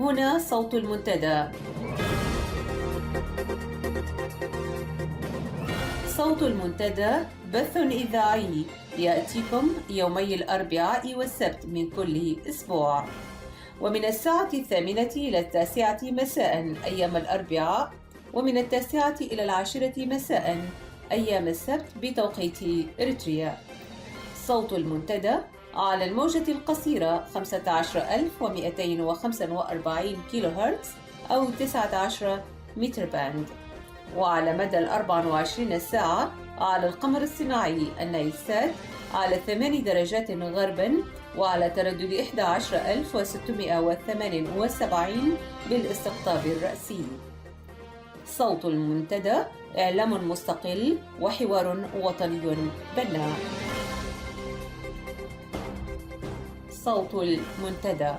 هنا صوت المنتدى. صوت المنتدى بث إذاعي يأتيكم يومي الأربعاء والسبت من كل أسبوع، ومن الساعة 8 إلى 9 مساء أيام الأربعاء، ومن 9 إلى 10 مساء أيام السبت بتوقيت إريتريا. صوت المنتدى على الموجة القصيرة 15245 كيلو هرتز أو 19 متر باند، وعلى مدى 24 ساعة على القمر الصناعي النايلسات على 8 درجات غرباً، وعلى تردد 11678 بالاستقطاب الرأسي. صوت المنتدى إعلام مستقل وحوار وطني بناء. صوت المنتدى.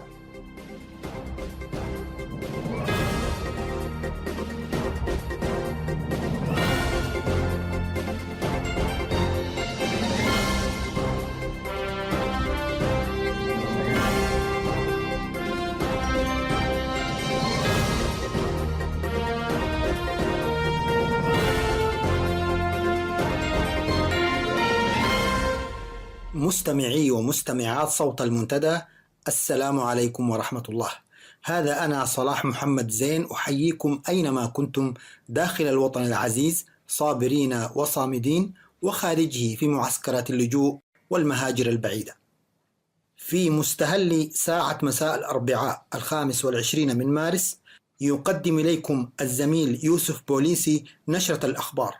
مستمعي ومستمعات صوت المنتدى، السلام عليكم ورحمة الله. هذا أنا صلاح محمد زين، أحييكم أينما كنتم داخل الوطن العزيز، صابرين وصامدين، وخارجه في معسكرات اللجوء والمهاجر البعيدة. في مستهل ساعة مساء الأربعاء 25 من مارس يقدم إليكم الزميل يوسف بوليسي نشرة الأخبار،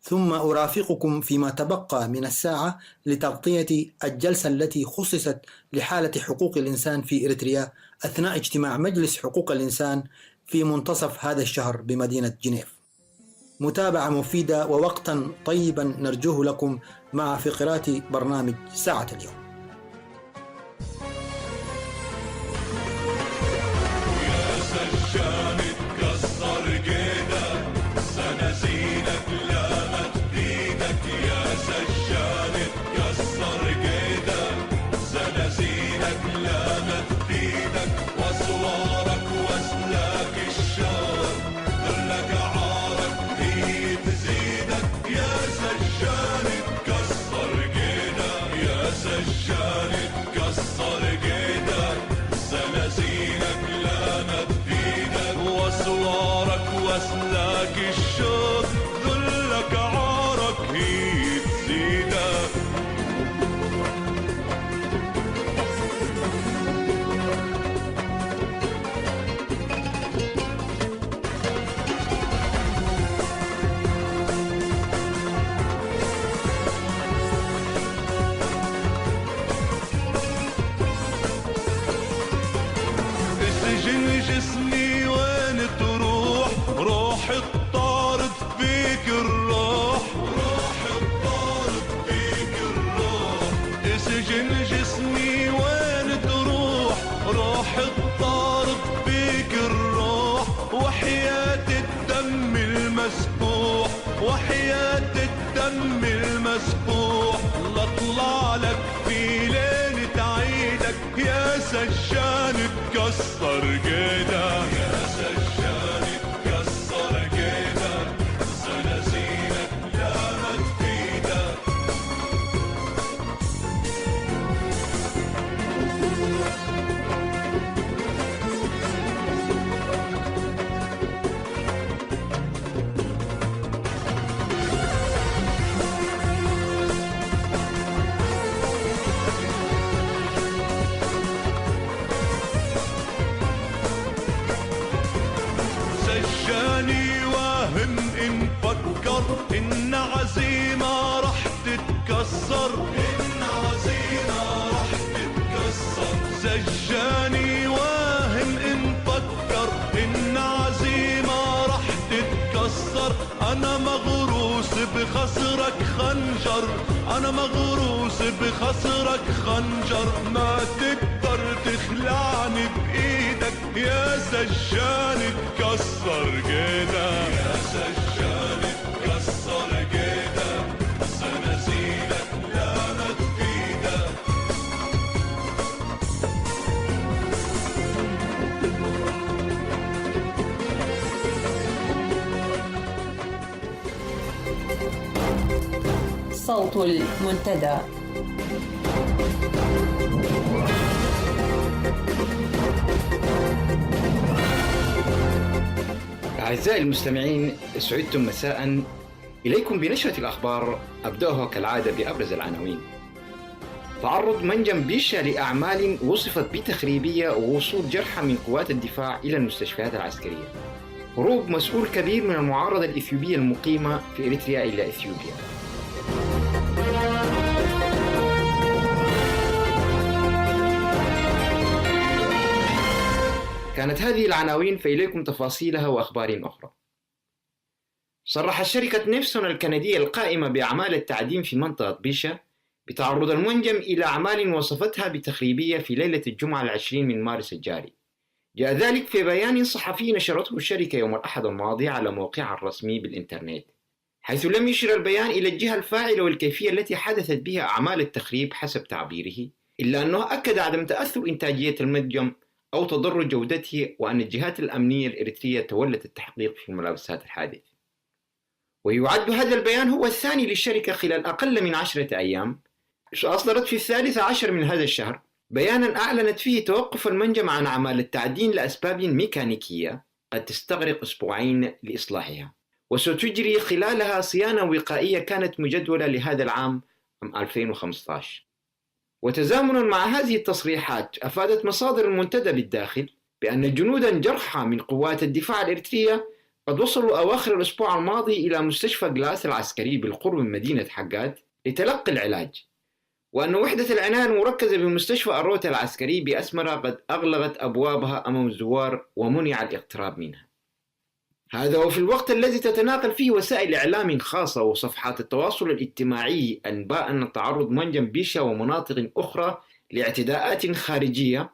ثم أرافقكم فيما تبقى من الساعة لتغطية الجلسة التي خصصت لحالة حقوق الإنسان في إريتريا أثناء اجتماع مجلس حقوق الإنسان في منتصف هذا الشهر بمدينة جنيف. متابعة مفيدة ووقتا طيبا نرجوه لكم مع فقرات برنامج ساعة اليوم. واسلاك الشوق ذلك عارك هي تزيدك. السجن جسمي وين تروح؟ روح الطارد فيك الروح، روح الطارد فيك الروح. سجن جسمي وين تروح؟ روح الطارد فيك الروح. وحياة الدم المسفوح، وحياة الدم المسفوح، لاطلع لك في ليلة عيدك يا سجان تكسر قيدك، يا سجان تكسر قيدك، زنازينك لامت بيدك. سجاني واهم إن فكر إن عزيمة رح تتكسر، إن عزيمة رح تتكسر. سجاني واهم إن فكر إن عزيمة رح تتكسر. أنا مغروس بخصرك خنجر، أنا مغروس بخصرك خنجر. ما تقدر تخلعني بإيدك يا سجان تكسر قيدك، يا سجان تكسر قيدك، زنازينك لامت بيدك. صوت المنتدى. أعزائي المستمعين، سعدتم مساء. إليكم بنشرة الأخبار، أبدأها كالعادة بأبرز العناوين. تعرض منجم بيشا لأعمال وصفت بتخريبية ووصول جرحى من قوات الدفاع إلى المستشفيات العسكرية. هروب مسؤول كبير من المعارضة الإثيوبية المقيمة في إريتريا إلى إثيوبيا. كانت هذه العناوين، فإليكم تفاصيلها وأخبار أخرى. صرحت شركة نيفسون الكندية القائمة بأعمال التعدين في منطقة بيشا بتعرض المنجم إلى أعمال وصفتها بتخريبية في ليلة الجمعة 20 من مارس الجاري. جاء ذلك في بيان صحفي نشرته الشركة يوم الأحد الماضي على موقعها الرسمي بالإنترنت، حيث لم يشر البيان إلى الجهة الفاعلة والكيفية التي حدثت بها أعمال التخريب حسب تعبيره، إلا أنه أكد عدم تأثر إنتاجية المنجم أو تضرر جودته، وأن الجهات الأمنية الإريترية تولت التحقيق في ملابسات الحادث. ويعد هذا البيان هو الثاني للشركة خلال أقل من 10 أيام. أصدرت في 13 من هذا الشهر بيانا أعلنت فيه توقف المنجم عن أعمال التعدين لأسباب ميكانيكية قد تستغرق أسبوعين لإصلاحها، وستجري خلالها صيانة وقائية كانت مجدولة لهذا العام 2015. وتزامنا مع هذه التصريحات، أفادت مصادر المنتدى بالداخل بأن جنودا جرحى من قوات الدفاع الإريترية قد وصلوا أواخر الأسبوع الماضي إلى مستشفى جلاس العسكري بالقرب من مدينة حقات لتلقي العلاج، وأن وحدة العناية المركزة بمستشفى الروتا العسكري بأسمرة قد أغلقت أبوابها أمام الزوار ومنع الاقتراب منها. هذا وفي الوقت الذي تتناقل فيه وسائل إعلام خاصة وصفحات التواصل الاجتماعي أنباء أن تعرض منجم بيشا ومناطق أخرى لاعتداءات خارجية،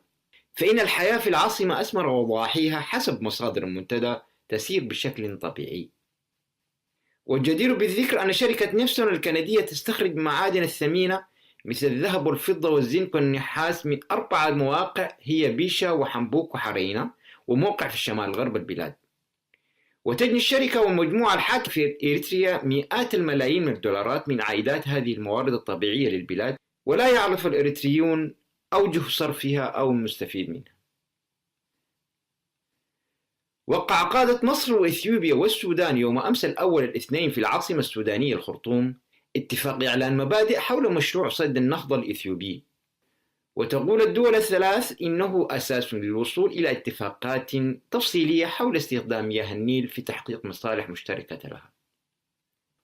فإن الحياة في العاصمة أسمرة وضواحيها حسب مصادر المنتدى تسير بشكل طبيعي. والجدير بالذكر أن شركة نيفسون الكندية تستخرج معادن الثمينة مثل الذهب والفضة والزنك والنحاس من 4 مواقع هي بيشا وحنبوك وحرينة، وموقع في الشمال غرب البلاد. وتجني الشركة والمجموعة الحاكمة في إريتريا مئات الملايين من الدولارات من عائدات هذه الموارد الطبيعية للبلاد، ولا يعرف الإريتريون أوجه صرفها أو المستفيد منها. وقع قادة مصر وإثيوبيا والسودان يوم أمس الأول الاثنين في العاصمة السودانية الخرطوم اتفاق إعلان مبادئ حول مشروع سد النهضة الإثيوبي. وتقول الدول الثلاث إنه أساس للوصول إلى اتفاقات تفصيلية حول استخدام مياه النيل في تحقيق مصالح مشتركة لها.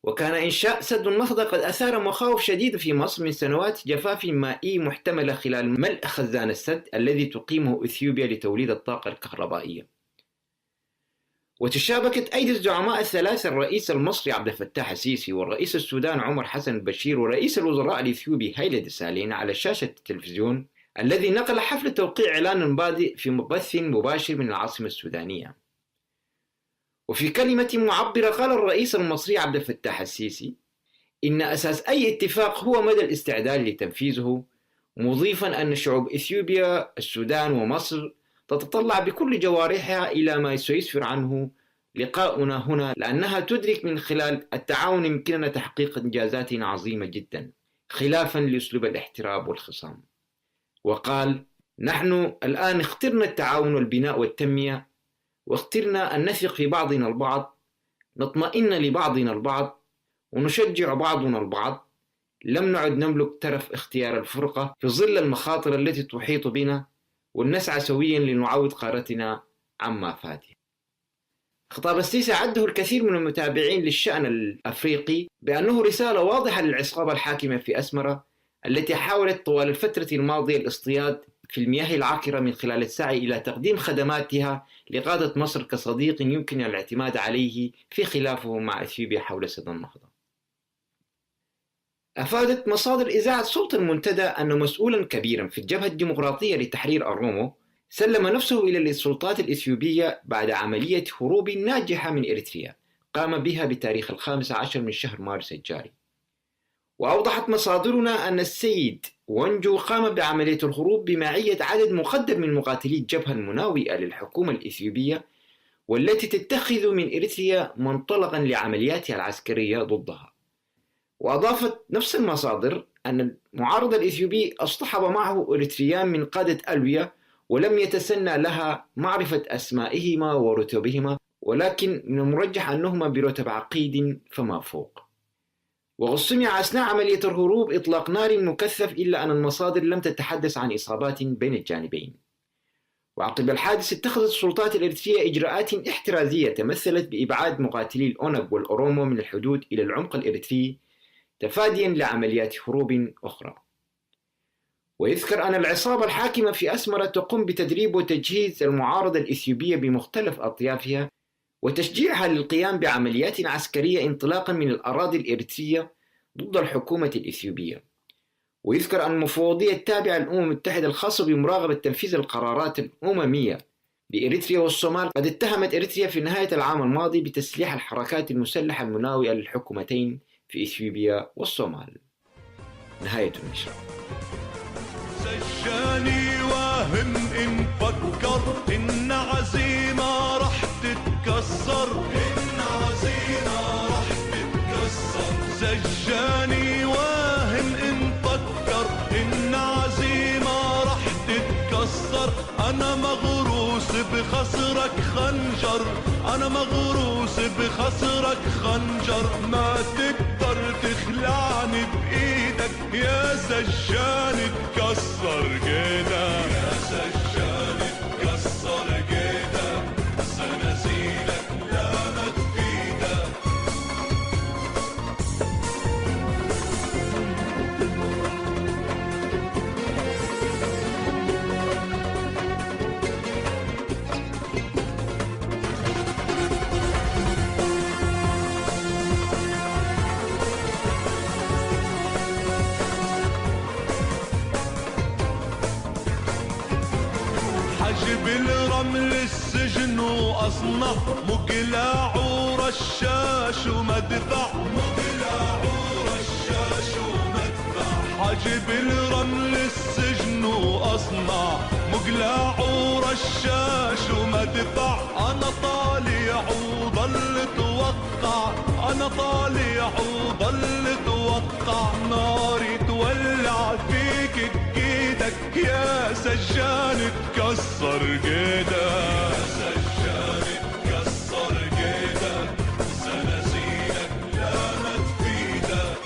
وكان إنشاء سد النهضة قد أثار مخاوف شديدة في مصر من سنوات جفاف مائي محتملة خلال ملء خزان السد الذي تقيمه إثيوبيا لتوليد الطاقة الكهربائية. وتشابكت أيدي الزعماء الثلاثة، الرئيس المصري عبد الفتاح السيسي، والرئيس السودان عمر حسن البشير، ورئيس الوزراء الإثيوبي هايلة دسالين على شاشة التلفزيون الذي نقل حفل توقيع إعلان بادئ في بث مباشر من العاصمة السودانية. وفي كلمة معبرة قال الرئيس المصري عبد الفتاح السيسي إن أساس أي اتفاق هو مدى الاستعداد لتنفيذه، مضيفا أن شعوب إثيوبيا، السودان ومصر تتطلع بكل جوارحها إلى ما سيسفر عنه لقاؤنا هنا، لأنها تدرك من خلال التعاون يمكننا تحقيق إنجازات عظيمة جدا خلافا لأسلوب الاحتراب والخصام. وقال: نحن الآن اخترنا التعاون والبناء والتنمية، واخترنا أن نثق في بعضنا البعض، نطمئن لبعضنا البعض، ونشجع بعضنا البعض. لم نعد نملك ترف اختيار الفرقة في ظل المخاطر التي تحيط بنا، ولنسعى سويا لنعوض قارتنا عما فاتها. خطاب السيسي عده الكثير من المتابعين للشأن الأفريقي بأنه رسالة واضحة للعصابة الحاكمة في أسمرة التي حاولت طوال الفترة الماضية الاصطياد في المياه العاكرة من خلال السعي إلى تقديم خدماتها لقادة مصر كصديق يمكن الاعتماد عليه في خلافه مع إثيوبيا حول سد النهضة. أفادت مصادر إذاعة صوت المنتدى أن مسؤولا كبيرا في الجبهة الديمقراطية لتحرير أرومو سلم نفسه إلى السلطات الإثيوبية بعد عملية هروب ناجحة من إريتريا قام بها بتاريخ 15 من شهر مارس الجاري. وأوضحت مصادرنا أن السيد وانجو قام بعملية الهروب بمعية عدد مقدر من مقاتلي الجبهة المناوئة للحكومة الإثيوبية، والتي تتخذ من إريتريا منطلقا لعملياتها العسكرية ضدها. وأضافت نفس المصادر أن المعارض الإثيوبي اصطحب معه إريتريان من قادة ألوية ولم يتسنى لها معرفة أسمائهما ورتبهما، ولكن من المرجح أنهما برتب عقيد فما فوق. وقد سمع أثناء عملية الهروب إطلاق نار مكثف، إلا أن المصادر لم تتحدث عن إصابات بين الجانبين. وعقب الحادث اتخذت السلطات الإريترية إجراءات احترازية تمثلت بإبعاد مقاتلي الأونغ والأورومو من الحدود إلى العمق الإريتري تفاديا لعمليات هروب أخرى. ويذكر أن العصابة الحاكمة في أسمرة تقوم بتدريب وتجهيز المعارضة الإثيوبية بمختلف أطيافها وتشجيعها للقيام بعمليات عسكرية انطلاقا من الأراضي الإريترية ضد الحكومة الإثيوبية. ويذكر أن المفوضية التابعة للأمم المتحدة الخاصة بمراقبة تنفيذ القرارات الأممية لإريتريا والصومال قد اتهمت إريتريا في نهاية العام الماضي بتسليح الحركات المسلحة المناوئة للحكومتين في إثيوبيا والصومال. نهاية النشرة. سجاني واهم إن فكر إن عزيمة رح تتكسر، إن عزيمة رح تتكسر. سجاني واهم إن فكر إن عزيمة رح تتكسر. أنا مغروس بخصرك خنجر، أنا مغروس بخصرك خنجر. ما تقدر تخلعني بإيدك يا سجان تكسر جيدك، يا سجان تكسر جيدك. سنزيلك لامت بإيدك. حجب الرمل السجن وأصنع مقلاع ورشاش ومدفع، مقلاع ورشاش ومدفع. حجب الرمل السجن وأصنع مقلاع ورشاش ومدفع. أنا طالع وضل توقع، أنا طالع وضل توقع. ناري تولع فيك بإيدك يا سجان تكسر جيدك، يا سجان تكسر جيدك. سنزيلك لامت بإيدك.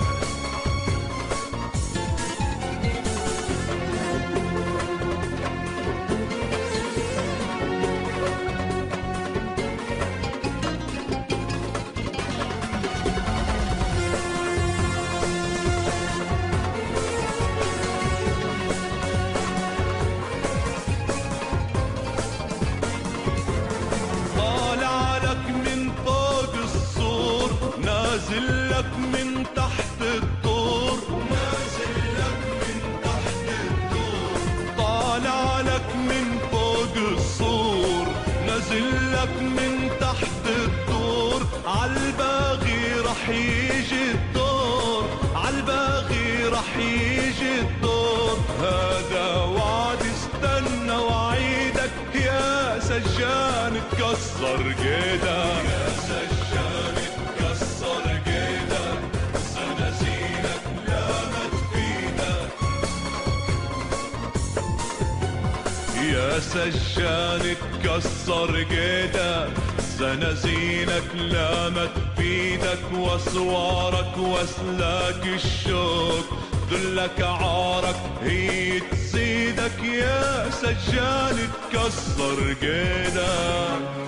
نازل لك من تحت الدور، نازل لك من تحت الدور. طالع لك من فوق السور، نازل لك من تحت الدور. عالباغي رح يجي الدور، عالباغي رح يجي الدور. هذا وعد استنى وعيدك يا سجان تكسر جيدك، يا سجان تكسر جيدك. سنزيلك لامت بإيدك. يا سجان تكسر جيدك. سنزينك لامت بيدك. واسوارك واسلاك الشوك ذلك عارك هي تزيدك يا سجان تكسر جيدك.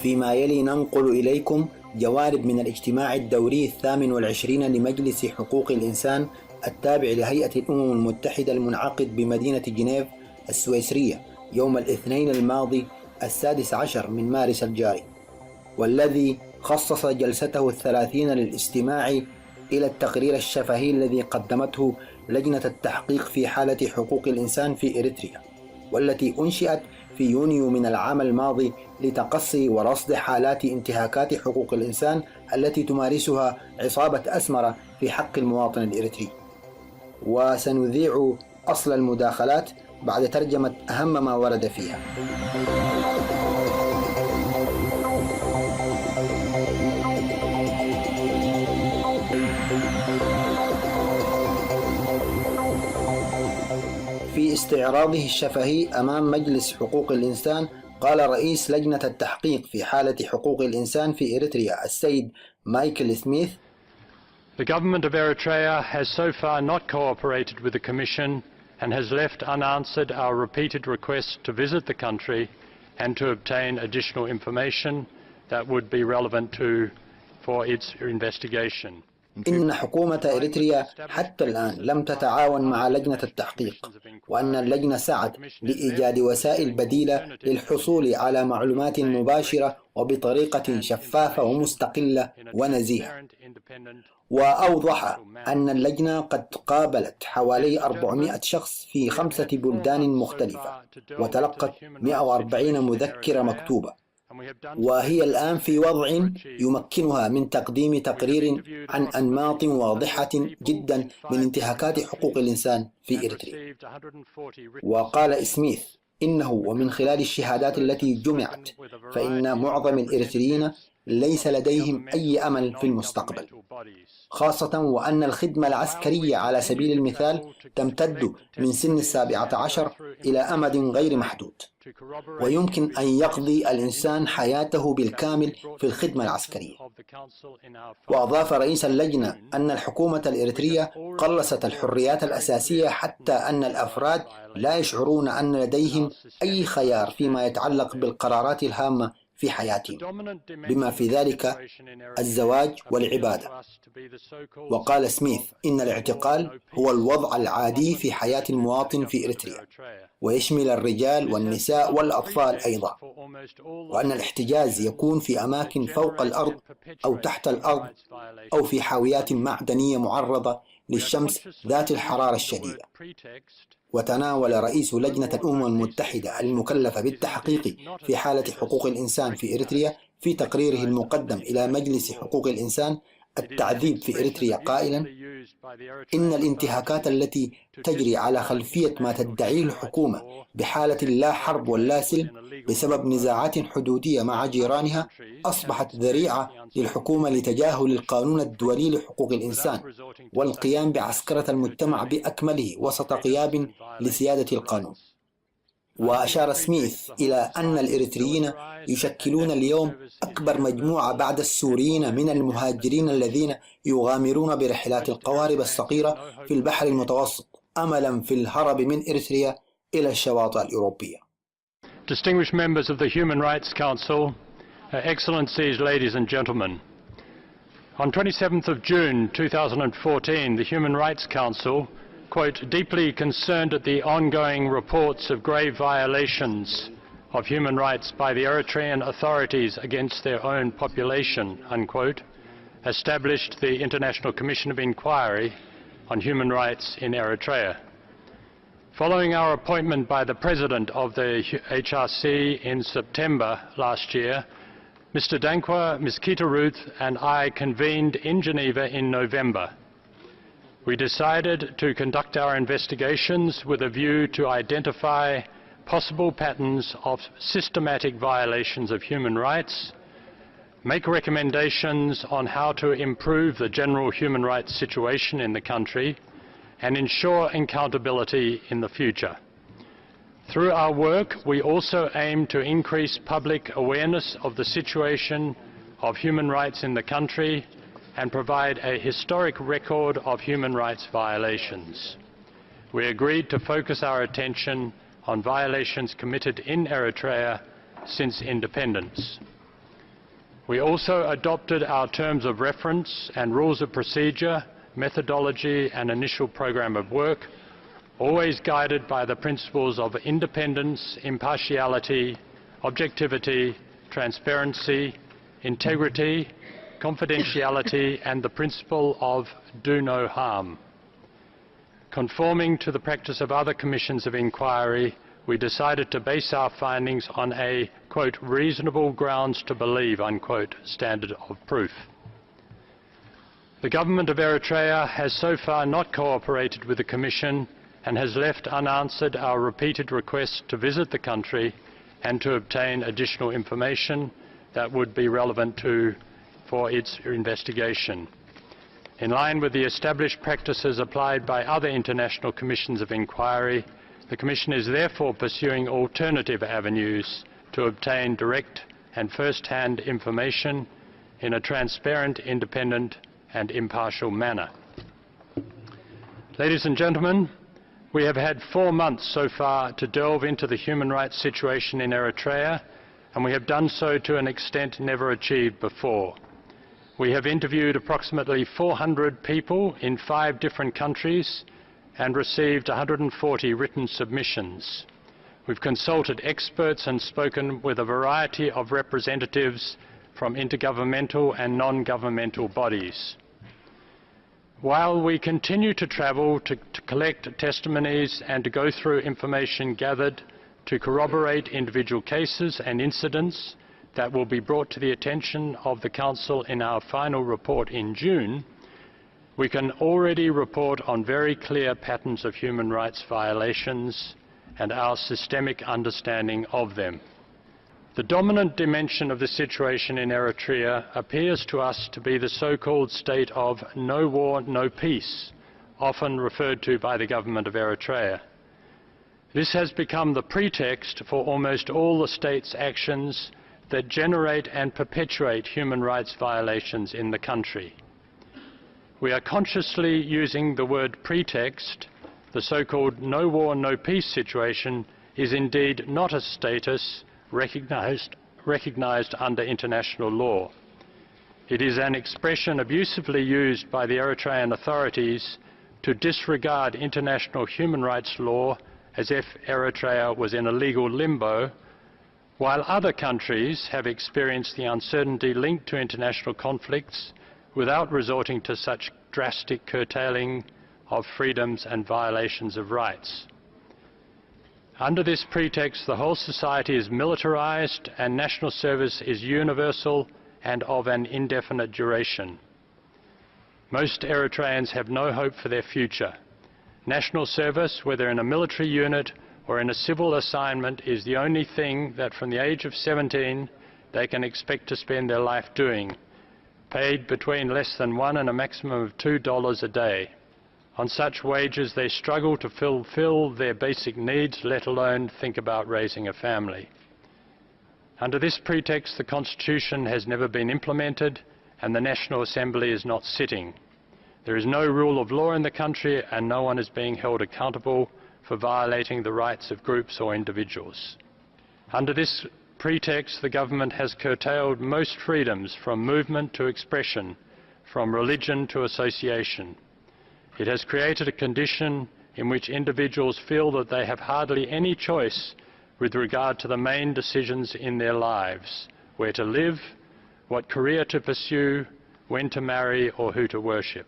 فيما يلي ننقل إليكم جوانب من الاجتماع الدوري 28 لمجلس حقوق الإنسان التابع لهيئة الأمم المتحدة المنعقد بمدينة جنيف السويسرية يوم الاثنين الماضي 16 من مارس الجاري، والذي خصص جلسته 30 للاستماع إلى التقرير الشفهي الذي قدمته لجنة التحقيق في حالة حقوق الإنسان في إريتريا، والتي أنشئت في يونيو من العام الماضي لتقصي ورصد حالات انتهاكات حقوق الإنسان التي تمارسها عصابة أسمرة في حق المواطن الإريتري. وسنذيع أصل المداخلات بعد ترجمة أهم ما ورد فيها. في استعراضه الشفهي أمام مجلس حقوق الإنسان، قال رئيس لجنة التحقيق في حالة حقوق الإنسان في إريتريا السيد مايكل سميث: The government of Eritrea has so far not cooperated with the Commission and has left unanswered our repeated requests to visit the country and to obtain additional information that would be relevant for its investigation. إن حكومة إريتريا حتى الآن لم تتعاون مع لجنة التحقيق، وأن اللجنة سعت لإيجاد وسائل بديلة للحصول على معلومات مباشرة وبطريقة شفافة ومستقلة ونزيهة. وأوضح أن اللجنة قد قابلت حوالي 400 شخص في 5 بلدان مختلفة وتلقت 140 مذكرة مكتوبة، وهي الآن في وضع يمكنها من تقديم تقرير عن أنماط واضحة جدا من انتهاكات حقوق الإنسان في إريتريا. وقال سميث إنه ومن خلال الشهادات التي جمعت فإن معظم الإريتريين ليس لديهم أي أمل في المستقبل، خاصة وأن الخدمة العسكرية على سبيل المثال تمتد من سن 17 إلى أمد غير محدود، ويمكن أن يقضي الإنسان حياته بالكامل في الخدمة العسكرية. وأضاف رئيس اللجنة أن الحكومة الإريترية قلصت الحريات الأساسية حتى أن الأفراد لا يشعرون أن لديهم أي خيار فيما يتعلق بالقرارات الهامة في حياتهم، بما في ذلك الزواج والعبادة. وقال سميث إن الاعتقال هو الوضع العادي في حياة المواطن في إريتريا، ويشمل الرجال والنساء والأطفال أيضا، وأن الاحتجاز يكون في أماكن فوق الأرض أو تحت الأرض أو في حاويات معدنية معرضة للشمس ذات الحرارة الشديدة. وتناول رئيس لجنة الأمم المتحدة المكلفة بالتحقيق في حالة حقوق الإنسان في إريتريا في تقريره المقدم إلى مجلس حقوق الإنسان التعذيب في إريتريا قائلا إن الانتهاكات التي تجري على خلفية ما تدعيه الحكومة بحالة لا حرب ولا سلم بسبب نزاعات حدودية مع جيرانها أصبحت ذريعة للحكومة لتجاهل القانون الدولي لحقوق الإنسان والقيام بعسكرة المجتمع بأكمله وسط غياب لسيادة القانون. وأشار سميث إلى أن الإريتريين يشكلون اليوم أكبر مجموعة بعد السوريين من المهاجرين الذين يغامرون برحلات القوارب الصغيرة في البحر المتوسط أملا في الهرب من إريتريا إلى الشواطئ الأوروبية. Distinguished members of the Human Rights Council, Excellencies, ladies and gentlemen. On 27th of June 2014, the Human Rights Council, quote, deeply concerned at the ongoing reports of grave violations of human rights by the Eritrean authorities against their own population, unquote, established the International Commission of Inquiry on Human Rights in Eritrea. Following our appointment by the President of the HRC in September last year, Mr. Dankwa, Ms. Kita Ruth and I convened in Geneva in November. We decided to conduct our investigations with a view to identify possible patterns of systematic violations of human rights, make recommendations on how to improve the general human rights situation in the country, and ensure accountability in the future. Through our work, we also aim to increase public awareness of the situation of human rights in the country and provide a historic record of human rights violations. We agreed to focus our attention on violations committed in Eritrea since independence. We also adopted our terms of reference and rules of procedure, methodology and initial program of work, always guided by the principles of independence, impartiality, objectivity, transparency, integrity, confidentiality and the principle of do no harm. Conforming to the practice of other commissions of inquiry, we decided to base our findings on a, quote, reasonable grounds to believe, unquote, standard of proof. The government of Eritrea has so far not cooperated with the Commission and has left unanswered our repeated requests to visit the country and to obtain additional information that would be relevant for its investigation. In line with the established practices applied by other international commissions of inquiry, the Commission is therefore pursuing alternative avenues to obtain direct and first-hand information in a transparent, independent and impartial manner. Ladies and gentlemen, we have had 4 months so far to delve into the human rights situation in Eritrea, and we have done so to an extent never achieved before. We have interviewed approximately 400 people in 5 different countries and received 140 written submissions. We've consulted experts and spoken with a variety of representatives from intergovernmental and non-governmental bodies. While we continue to travel to collect testimonies and to go through information gathered to corroborate individual cases and incidents that will be brought to the attention of the Council in our final report in June, we can already report on very clear patterns of human rights violations and our systemic understanding of them. The dominant dimension of the situation in Eritrea appears to us to be the so-called state of no war, no peace, often referred to by the government of Eritrea. This has become the pretext for almost all the state's actions that generate and perpetuate human rights violations in the country. We are consciously using the word pretext. The so-called no war, no peace situation is indeed not a status recognized under international law. It is an expression abusively used by the Eritrean authorities to disregard international human rights law as if Eritrea was in a legal limbo, while other countries have experienced the uncertainty linked to international conflicts without resorting to such drastic curtailing of freedoms and violations of rights. Under this pretext, the whole society is militarized and national service is universal and of an indefinite duration. Most Eritreans have no hope for their future. National service, whether in a military unit or in a civil assignment, is the only thing that from the age of 17 they can expect to spend their life doing, paid between less than $1 and a maximum of $2 a day. On such wages, they struggle to fulfill their basic needs, let alone think about raising a family. Under this pretext, the Constitution has never been implemented and the National Assembly is not sitting. There is no rule of law in the country and no one is being held accountable for violating the rights of groups or individuals. Under this pretext, the government has curtailed most freedoms from movement to expression, from religion to association. It has created a condition in which individuals feel that they have hardly any choice with regard to the main decisions in their lives: where to live, what career to pursue, when to marry, or who to worship.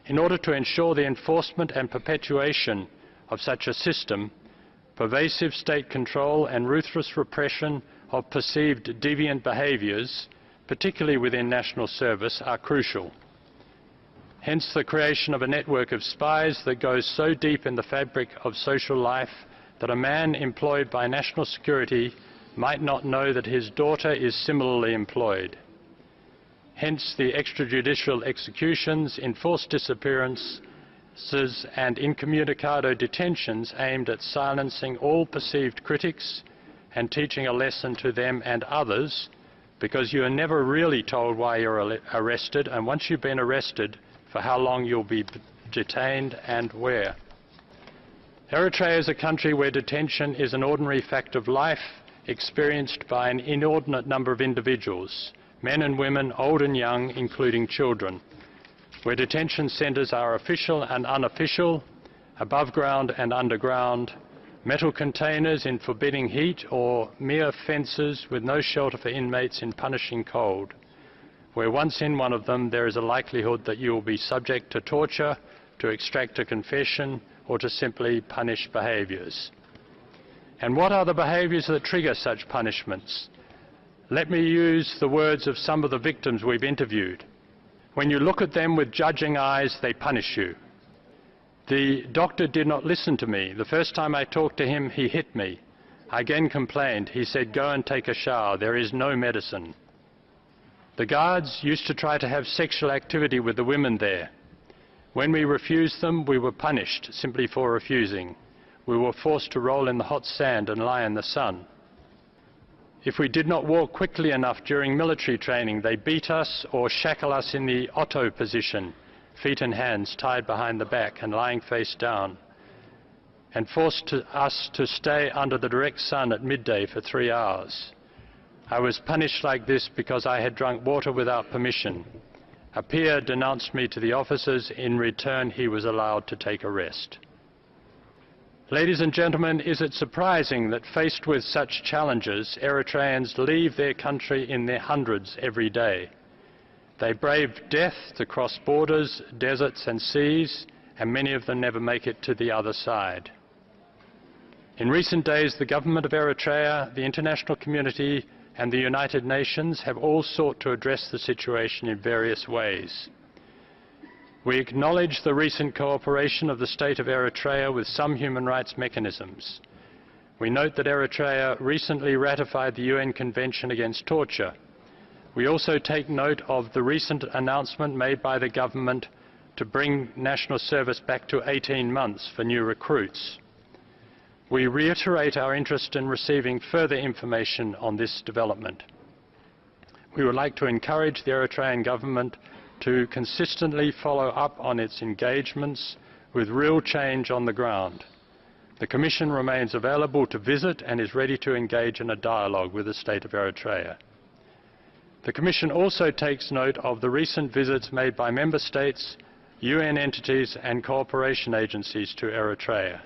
In order to ensure the enforcement and perpetuation of such a system, pervasive state control and ruthless repression of perceived deviant behaviours, particularly within national service, are crucial. Hence the creation of a network of spies that goes so deep in the fabric of social life that a man employed by national security might not know that his daughter is similarly employed. Hence the extrajudicial executions, enforced disappearances and incommunicado detentions aimed at silencing all perceived critics and teaching a lesson to them and others, because you are never really told why you're arrested, and once you've been arrested, for how long you'll be detained and where. Eritrea is a country where detention is an ordinary fact of life, experienced by an inordinate number of individuals, men and women, old and young, including children, where detention centres are official and unofficial, above ground and underground, metal containers in forbidding heat, or mere fences with no shelter for inmates in punishing cold, where once in one of them there is a likelihood that you will be subject to torture, to extract a confession, or to simply punish behaviours. And what are the behaviours that trigger such punishments? Let me use the words of some of the victims we've interviewed. When you look at them with judging eyes, they punish you. The doctor did not listen to me. The first time I talked to him, he hit me. I again complained. He said, "Go and take a shower. There is no medicine." The guards used to try to have sexual activity with the women there. When we refused them, we were punished simply for refusing. We were forced to roll in the hot sand and lie in the sun. If we did not walk quickly enough during military training, they beat us or shackle us in the Otto position, feet and hands tied behind the back and lying face down, and forced us to stay under the direct sun at midday for 3 hours. I was punished like this because I had drunk water without permission. A peer denounced me to the officers. In return, he was allowed to take a rest. Ladies and gentlemen, is it surprising that faced with such challenges, Eritreans leave their country in their hundreds every day? They brave death to cross borders, deserts and seas, and many of them never make it to the other side. In recent days, the government of Eritrea, the international community, and the United Nations have all sought to address the situation in various ways. We acknowledge the recent cooperation of the state of Eritrea with some human rights mechanisms. We note that Eritrea recently ratified the UN Convention Against Torture. We also take note of the recent announcement made by the government to bring national service back to 18 months for new recruits. We reiterate our interest in receiving further information on this development. We would like to encourage the Eritrean government to consistently follow up on its engagements with real change on the ground. The Commission remains available to visit and is ready to engage in a dialogue with the state of Eritrea. The Commission also takes note of the recent visits made by Member States, UN entities and cooperation agencies to Eritrea.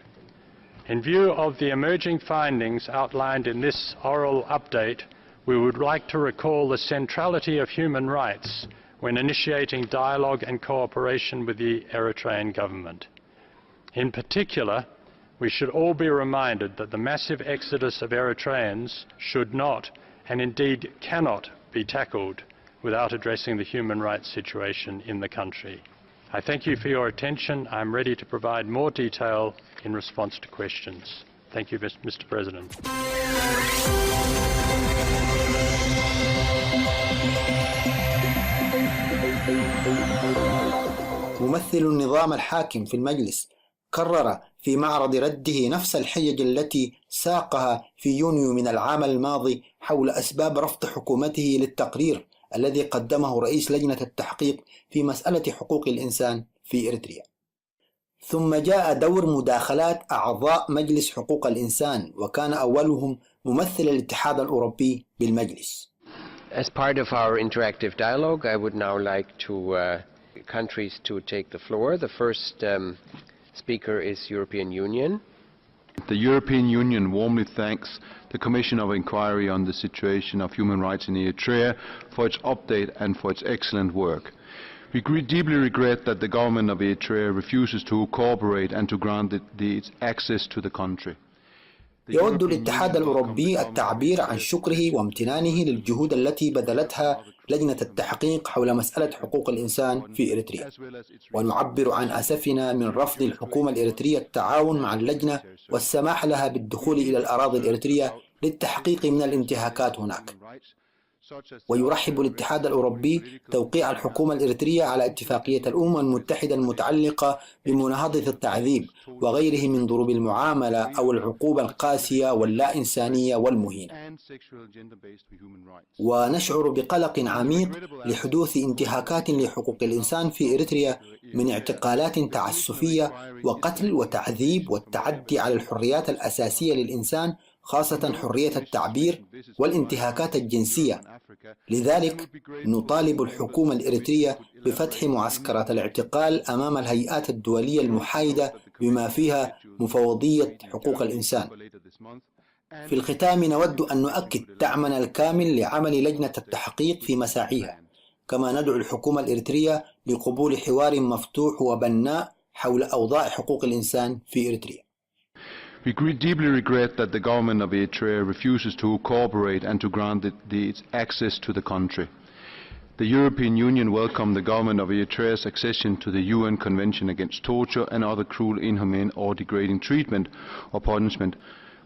In view of the emerging findings outlined in this oral update, we would like to recall the centrality of human rights when initiating dialogue and cooperation with the Eritrean government. In particular, we should all be reminded that the massive exodus of Eritreans should not, and indeed cannot, be tackled without addressing the human rights situation in the country. I thank you for your attention. I'm ready to provide more detail in response to questions. Thank you, Mr. President. ممثل النظام الحاكم في المجلس كرر في معرض رده نفس الحجج التي ساقها في يونيو من العام الماضي حول أسباب رفض حكومته للتقرير الذي قدمه رئيس لجنة التحقيق في مسألة حقوق الإنسان في إريتريا. ثم جاء دور مداخلات أعضاء مجلس حقوق الإنسان، وكان أولهم ممثل الاتحاد الأوروبي بالمجلس. As part of our interactive dialogue, I would now like countries to take the floor. The first speaker is European Union. The European Union warmly thanks the Commission of Inquiry on the situation of human rights in Eritrea for its update and for its excellent work. We deeply regret that the government of Eritrea refuses to cooperate and to grant its access to the country. يود الاتحاد الأوروبي التعبير عن شكره وامتنانه للجهود التي بذلتها لجنة التحقيق حول مسألة حقوق الإنسان في إريتريا، ونعبر عن أسفنا من رفض الحكومة الإريترية التعاون مع اللجنة والسماح لها بالدخول إلى الأراضي الإريترية للتحقيق من الانتهاكات هناك. ويرحب الاتحاد الأوروبي توقيع الحكومة الإريترية على اتفاقية الأمم المتحدة المتعلقة بمناهضة التعذيب وغيره من ضروب المعاملة أو العقوبة القاسية واللا إنسانية والمهينة. ونشعر بقلق عميق لحدوث انتهاكات لحقوق الإنسان في إريتريا من اعتقالات تعسفية وقتل وتعذيب والتعدي على الحريات الأساسية للإنسان، خاصة حرية التعبير والانتهاكات الجنسية. لذلك نطالب الحكومة الإريترية بفتح معسكرات الاعتقال أمام الهيئات الدولية المحايدة بما فيها مفوضية حقوق الإنسان. في الختام نود أن نؤكد دعمنا الكامل لعمل لجنة التحقيق في مساعيها، كما ندعو الحكومة الإريترية لقبول حوار مفتوح وبناء حول أوضاع حقوق الإنسان في إريتريا. We deeply regret that the government of Eritrea refuses to cooperate and to grant its access to the country. The European Union welcomed the government of Eritrea's accession to the UN Convention Against Torture and other cruel, inhumane or degrading treatment or punishment.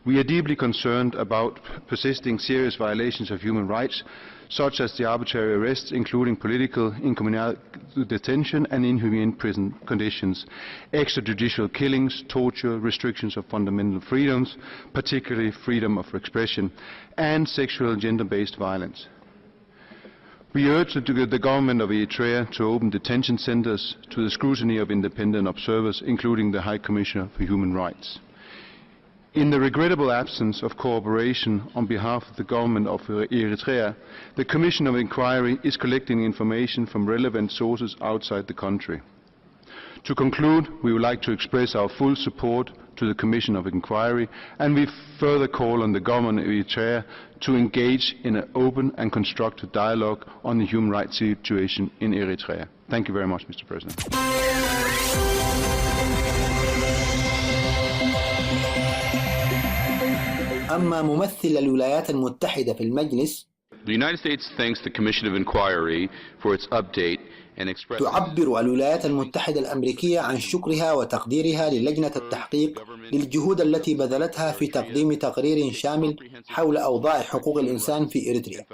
We are deeply concerned about persisting serious violations of human rights, such as the arbitrary arrests, including political incommunal detention and inhumane prison conditions, extrajudicial killings, torture, restrictions of fundamental freedoms, particularly freedom of expression, and sexual and gender-based violence. We urge the government of Eritrea to open detention centers to the scrutiny of independent observers, including the High Commissioner for Human Rights. In the regrettable absence of cooperation on behalf of the government of Eritrea, the Commission of Inquiry is collecting information from relevant sources outside the country. To conclude, we would like to express our full support to the Commission of Inquiry, and we further call on the government of Eritrea to engage in an open and constructive dialogue on the human rights situation in Eritrea. Thank you very much, Mr. President. أما ممثل الولايات المتحدة في المجلس، The United States thanks the Commission of Inquiry for its update and expresses تعبر الولايات المتحدة الأمريكية عن شكرها وتقديرها للجنة التحقيق للجهود التي بذلتها في تقديم تقرير شامل حول أوضاع حقوق الإنسان في إريتريا.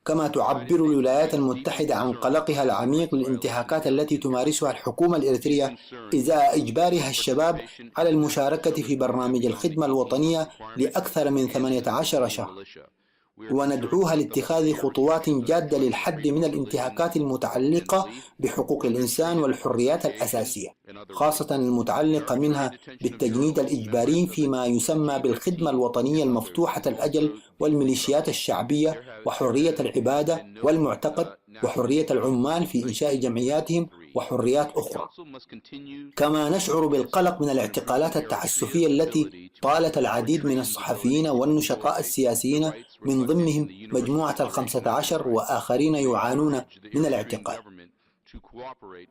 كما تعبر الولايات المتحدة عن قلقها العميق للانتهاكات التي تمارسها الحكومة الإريترية إزاء إجبارها الشباب على المشاركة في برنامج الخدمة الوطنية لأكثر من 18 شهر، وندعوها لاتخاذ خطوات جادة للحد من الانتهاكات المتعلقة بحقوق الإنسان والحريات الأساسية، خاصة المتعلقة منها بالتجنيد الإجباري فيما يسمى بالخدمة الوطنية المفتوحة الأجل والميليشيات الشعبية وحرية العبادة والمعتقد وحرية العمال في إنشاء جمعياتهم وحريات أخرى. كما نشعر بالقلق من الاعتقالات التعسفية التي طالت العديد من الصحفيين والنشطاء السياسيين من ضمنهم مجموعة 15 وآخرين يعانون من الاعتقال.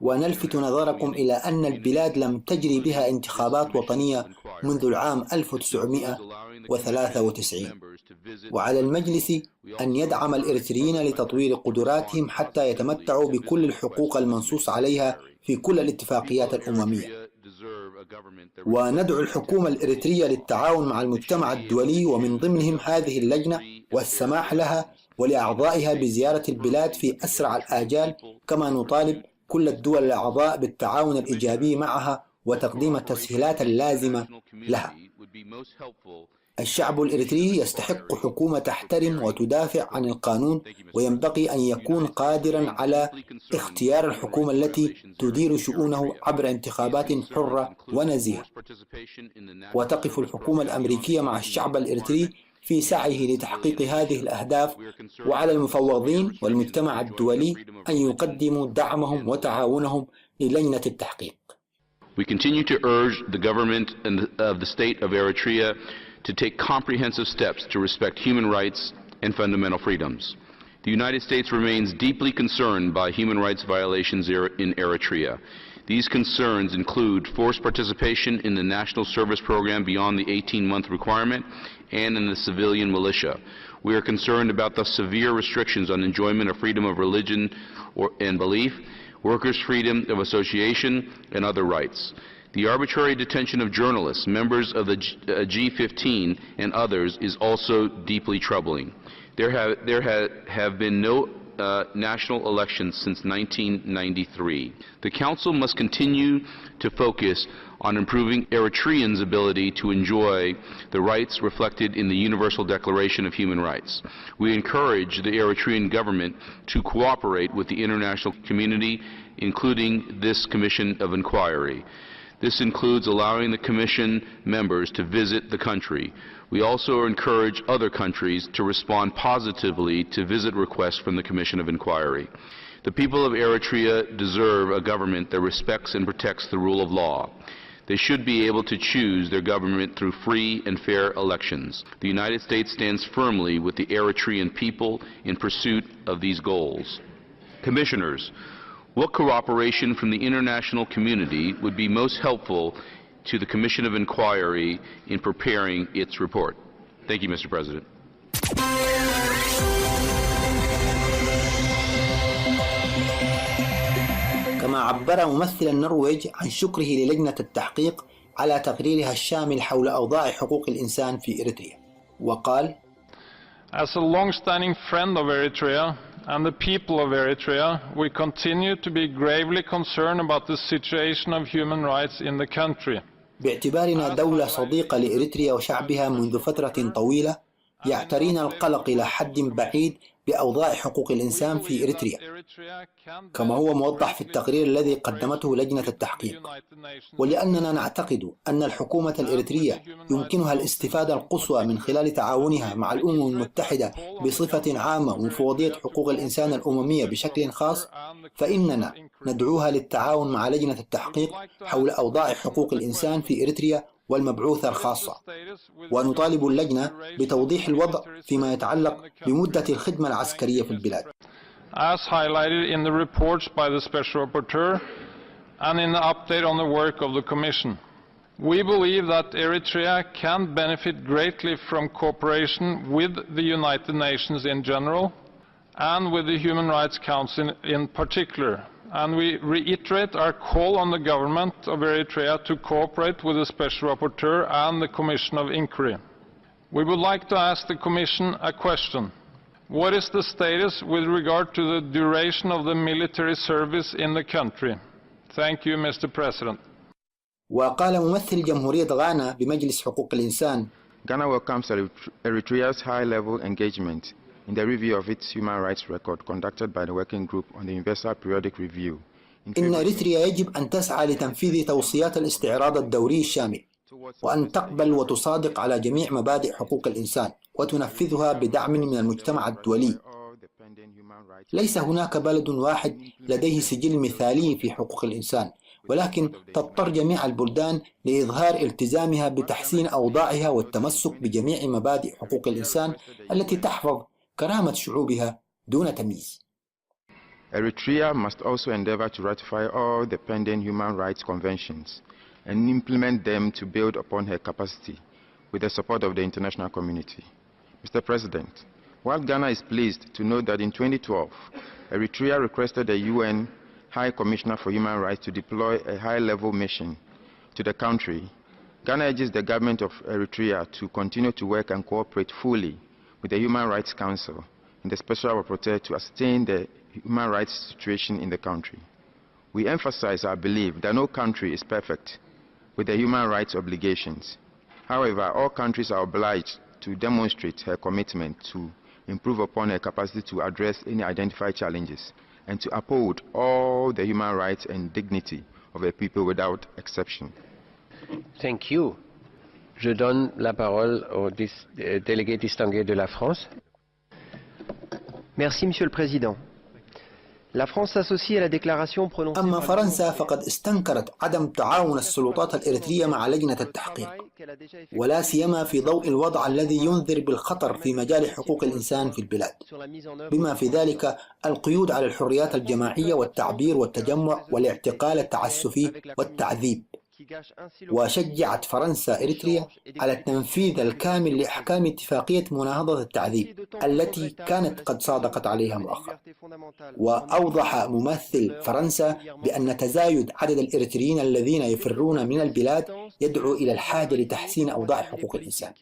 ونلفت نظركم إلى أن البلاد لم تجري بها انتخابات وطنية منذ العام 1993، وعلى المجلس أن يدعم الإريتريين لتطوير قدراتهم حتى يتمتعوا بكل الحقوق المنصوص عليها في كل الاتفاقيات الأممية. وندعو الحكومة الإريترية للتعاون مع المجتمع الدولي ومن ضمنهم هذه اللجنة والسماح لها ولأعضائها بزيارة البلاد في أسرع الآجال، كما نطالب كل الدول الأعضاء بالتعاون الإيجابي معها وتقديم التسهيلات اللازمة لها. الشعب الإريتري يستحق حكومة تحترم وتدافع عن القانون، وينبغي أن يكون قادرا على اختيار الحكومة التي تدير شؤونه عبر انتخابات حرة ونزيهة. وتقف الحكومة الأمريكية مع الشعب الإريتري في سعيه لتحقيق هذه الأهداف، وعلى المفوضين والمجتمع الدولي أن يقدموا دعمهم وتعاونهم للجنة التحقيق. We continue to urge the government of the state of Eritrea to take comprehensive steps to respect human rights and fundamental freedoms. The United States remains deeply concerned by human rights violations in Eritrea. These concerns include forced participation in the National Service Program beyond the 18-month requirement and in the civilian militia. We are concerned about the severe restrictions on enjoyment of freedom of religion and belief, workers' freedom of association, and other rights. The arbitrary detention of journalists, members of the G15, and others is also deeply troubling. There have been no national elections since 1993. The Council must continue to focus on improving Eritreans' ability to enjoy the rights reflected in the Universal Declaration of Human Rights. We encourage the Eritrean government to cooperate with the international community, including this Commission of Inquiry. This includes allowing the Commission members to visit the country. We also encourage other countries to respond positively to visit requests from the Commission of Inquiry. The people of Eritrea deserve a government that respects and protects the rule of law. They should be able to choose their government through free and fair elections. The United States stands firmly with the Eritrean people in pursuit of these goals. Commissioners, what cooperation from the international community would be most helpful to the Commission of Inquiry in preparing its report? Thank you, Mr. President. عبر ممثل النرويج عن شكره للجنة التحقيق على تقريرها الشامل حول أوضاع حقوق الإنسان في إريتريا، وقال: As a long-standing friend of Eritrea and the people of Eritrea, we continue to be gravely concerned about the situation of human rights in the country. باعتبارنا دولة صديقة لإريتريا وشعبها منذ فترة طويلة، يعترينا القلق إلى حد بعيد بأوضاع حقوق الإنسان في إريتريا، كما هو موضح في التقرير الذي قدمته لجنة التحقيق. ولأننا نعتقد أن الحكومة الإريترية يمكنها الاستفادة القصوى من خلال تعاونها مع الأمم المتحدة بصفة عامة ومفوضية حقوق الإنسان الأممية بشكل خاص، فإننا ندعوها للتعاون مع لجنة التحقيق حول أوضاع حقوق الإنسان في إريتريا والمبعوثة الخاصة، ونطالب اللجنة بتوضيح الوضع فيما يتعلق بمدة الخدمة العسكرية في البلاد. As highlighted in the reports by the Special Rapporteur and in the update on the work of the Commission, we believe that Eritrea can benefit greatly from cooperation with the United Nations in general and with the Human Rights Council in particular. And we reiterate our call on the government of Eritrea to cooperate with the Special Rapporteur and the Commission of Inquiry. We would like to ask the Commission a question. What is the status with regard to the duration of the military service in the country? Thank you, Mr. President. وقال ممثل جمهورية غانا بمجلس حقوق الإنسان: Ghana welcomes Eritrea's high-level engagement in the review of its human rights record conducted by the Working Group on the Universal Periodic Review. إن إريتريا يجب أن تسعى لتنفيذ توصيات الاستعراض الدوري الشامل، وأن تقبل وتصادق على جميع مبادئ حقوق الإنسان وتنفذها بدعم من المجتمع الدولي. ليس هناك بلد واحد لديه سجل مثالي في حقوق الإنسان، ولكن تضطر جميع البلدان لإظهار التزامها بتحسين أوضاعها والتمسك بجميع مبادئ حقوق الإنسان التي تحفظ كرامة شعوبها دون تمييز. Eritrea must also endeavor to ratify all the pending human rights conventions and implement them to build upon her capacity with the support of the international community. Mr. President, while Ghana is pleased to note that in 2012, Eritrea requested the UN High Commissioner for Human Rights to deploy a high-level mission to the country, Ghana urges the government of Eritrea to continue to work and cooperate fully with the Human Rights Council and the Special Rapporteur to ascertain the human rights situation in the country. We emphasize our belief that no country is perfect with the human rights obligations. However, all countries are obliged to demonstrate her commitment to improve upon her capacity to address any identified challenges and to uphold all the human rights and dignity of her people without exception. Thank you. Je donne la parole au délégué distingué de la France. Merci, Monsieur le Président. La France s'associe à la déclaration prononcée. أما فرنسا فقد استنكرت عدم تعاون السلطات الإريترية مع لجنة التحقيق، ولا سيما في ضوء الوضع الذي ينذر بالخطر في مجال حقوق الإنسان في البلاد، بما في ذلك القيود على الحريات الجماعية والتعبير والتجمع والاعتقال التعسفي والتعذيب. وشجعت فرنسا إريتريا على التنفيذ الكامل لأحكام اتفاقية مناهضة التعذيب التي كانت قد صادقت عليها مؤخرا. وأوضح ممثل فرنسا بأن تزايد عدد الإريتريين الذين يفرون من البلاد يدعو إلى الحاجة لتحسين أوضاع حقوق الإنسان.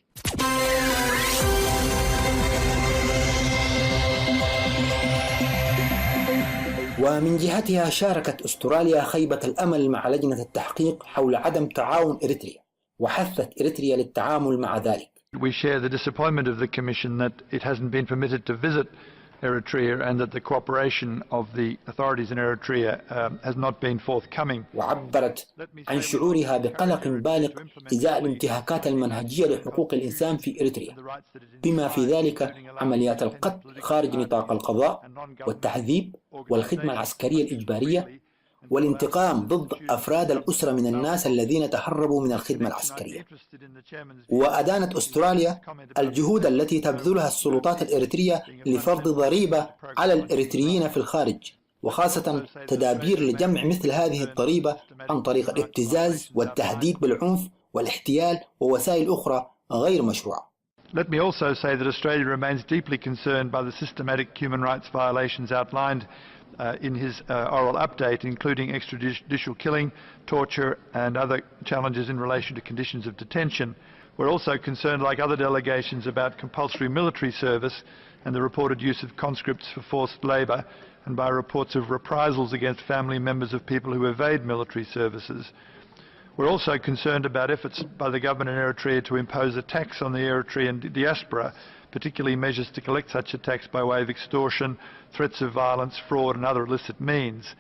ومن جهتها شاركت أستراليا خيبة الأمل مع لجنة التحقيق حول عدم تعاون إريتريا، وحثت إريتريا للتعامل مع ذلك. We share the disappointment of the Commission that it hasn't been permitted to visit Eritrea and that the cooperation of the authorities in Eritrea has not been forthcoming. وعبرت عن شعورها بقلق بالغ إزاء الانتهاكات المنهجية لحقوق الإنسان في إريتريا، بما في ذلك عمليات القتل خارج نطاق القضاء والتعذيب والخدمة العسكرية الإجبارية والانتقام ضد أفراد الأسرة من الناس الذين تهربوا من الخدمة العسكرية. وأدانت أستراليا الجهود التي تبذلها السلطات الإريترية لفرض ضريبة على الإريتريين في الخارج، وخاصة تدابير لجمع مثل هذه الضريبة عن طريق الابتزاز والتهديد بالعنف والاحتيال ووسائل أخرى غير مشروعة. Let me also say that Australia remains deeply concerned by the systematic human rights violations outlined in his oral update, including extrajudicial killing, torture and other challenges in relation to conditions of detention. We're also concerned, like other delegations, about compulsory military service and the reported use of conscripts for forced labour, and by reports of reprisals against family members of people who evade military services. We're also concerned about efforts by the government in Eritrea to impose a tax on the Eritrean diaspora, particularly measures to collect such a tax by way of extortion, threats of violence, fraud and other illicit means.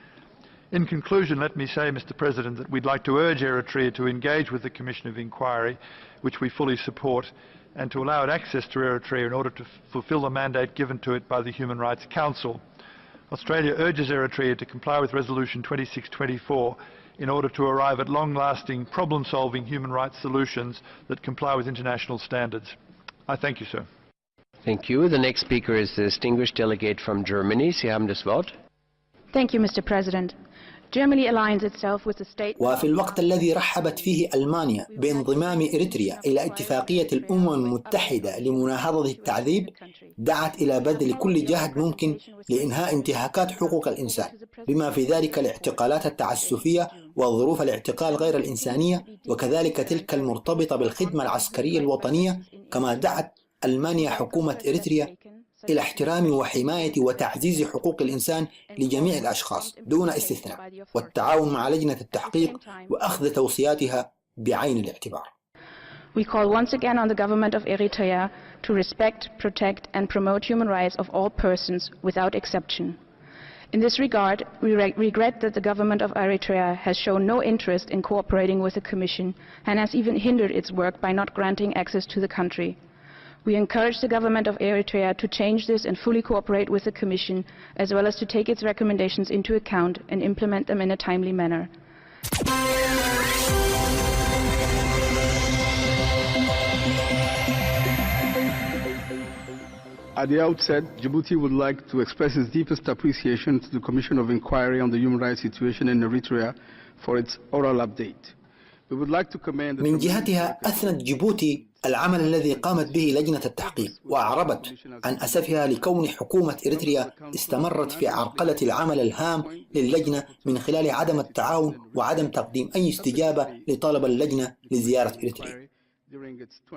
In conclusion, let me say, Mr. President, that we'd like to urge Eritrea to engage with the Commission of Inquiry, which we fully support, and to allow it access to Eritrea in order to fulfil the mandate given to it by the Human Rights Council. Australia urges Eritrea to comply with Resolution 2624 in order to arrive at long-lasting, problem-solving human rights solutions that comply with international standards. I thank you, sir. Thank you. The next speaker is the distinguished delegate from Germany. Sie haben das Wort. Thank you, Mr. President. Germany aligns itself with the state. وفي الوقت الذي رحبت فيه ألمانيا بانضمام إريتريا إلى اتفاقية الأمم المتحدة لمناهضة التعذيب، دعت إلى بذل كل جهد ممكن لإنهاء انتهاكات حقوق الإنسان، بما في ذلك الاعتقالات التعسفية وظروف الاعتقال غير الإنسانية، وكذلك تلك المرتبطة بالخدمة العسكرية الوطنية. كما دعت ألمانيا حكومة إريتريا إلى احترام وحماية وتعزيز حقوق الإنسان لجميع الأشخاص دون استثناء، والتعاون مع لجنة التحقيق وأخذ توصياتها بعين الاعتبار. We call once again on the government of Eritrea to respect, protect and promote human rights of all persons without exception. In this regard, we regret that the government of Eritrea has shown no interest in cooperating with the Commission and has even hindered its work by not granting access to the country. We encourage the government of Eritrea to change this and fully cooperate with the Commission, as well as to take its recommendations into account and implement them in a timely manner. At the outset, Djibouti would like to express its deepest appreciation to the Commission of Inquiry on the Human Rights Situation in Eritrea for its oral update. We would like to commend من جهتها أثنت جيبوتي العمل الذي قامت به لجنة التحقيق، وأعربت عن أسفها لكون حكومة إريتريا استمرت في عرقلة العمل الهام للجنة من خلال عدم التعاون وعدم تقديم أي استجابة لطلب اللجنة لزيارة إريتريا.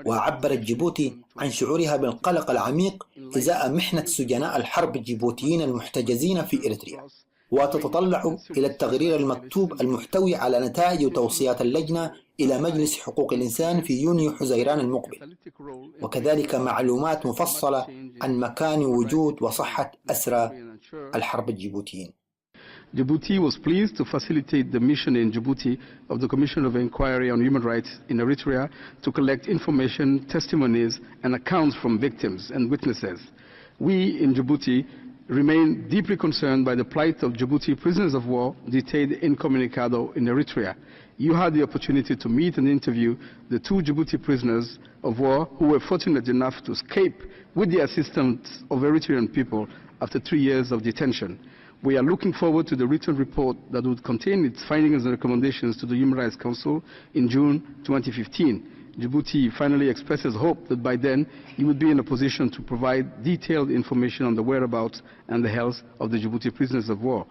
وعبرت جيبوتي عن شعورها بالقلق العميق إزاء محنة سجناء الحرب الجيبوتيين المحتجزين في إريتريا، وتتطلع إلى التقرير المكتوب المحتوي على نتائج وتوصيات اللجنة إلى مجلس حقوق الإنسان في يونيو حزيران المقبل، وكذلك معلومات مفصلة عن مكان وجود وصحة أسرى الحرب الجيبوتيين. Djibouti was pleased to facilitate the mission in Djibouti of the Commission of Inquiry on Human Rights in Eritrea to collect information, testimonies and accounts from victims and witnesses. We in Djibouti remain deeply concerned by the plight of Djibouti prisoners of war detained incommunicado in Eritrea. You had the opportunity to meet and interview the 2 Djibouti prisoners of war who were fortunate enough to escape with the assistance of Eritrean people after 3 years of detention. We are looking forward to the written report that would contain its findings and recommendations to the Human Rights Council in June 2015. Djibouti finally expresses hope that by then it would be in a position to provide detailed information on the whereabouts and the health of the Djibouti prisoners of war.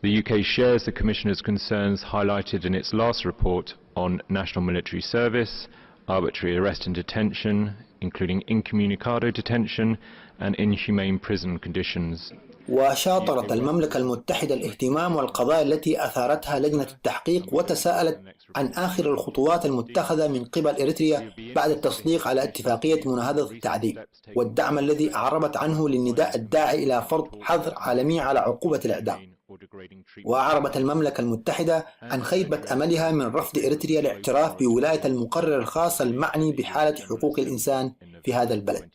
The UK shares the Commissioner's concerns highlighted in its last report on national military service, arbitrary arrest and detention, including incommunicado detention and inhumane prison conditions. وشاطرت المملكة المتحدة الاهتمام والقضايا التي أثارتها لجنة التحقيق، وتساءلت عن آخر الخطوات المتخذة من قبل إريتريا بعد التصديق على اتفاقية مناهضة التعذيب، والدعم الذي أعربت عنه للنداء الداعي إلى فرض حظر عالمي على عقوبة الإعدام. وأعربت المملكة المتحدة عن خيبة أملها من رفض إريتريا الاعتراف بولاية المقرر الخاص المعني بحالة حقوق الإنسان في هذا البلد،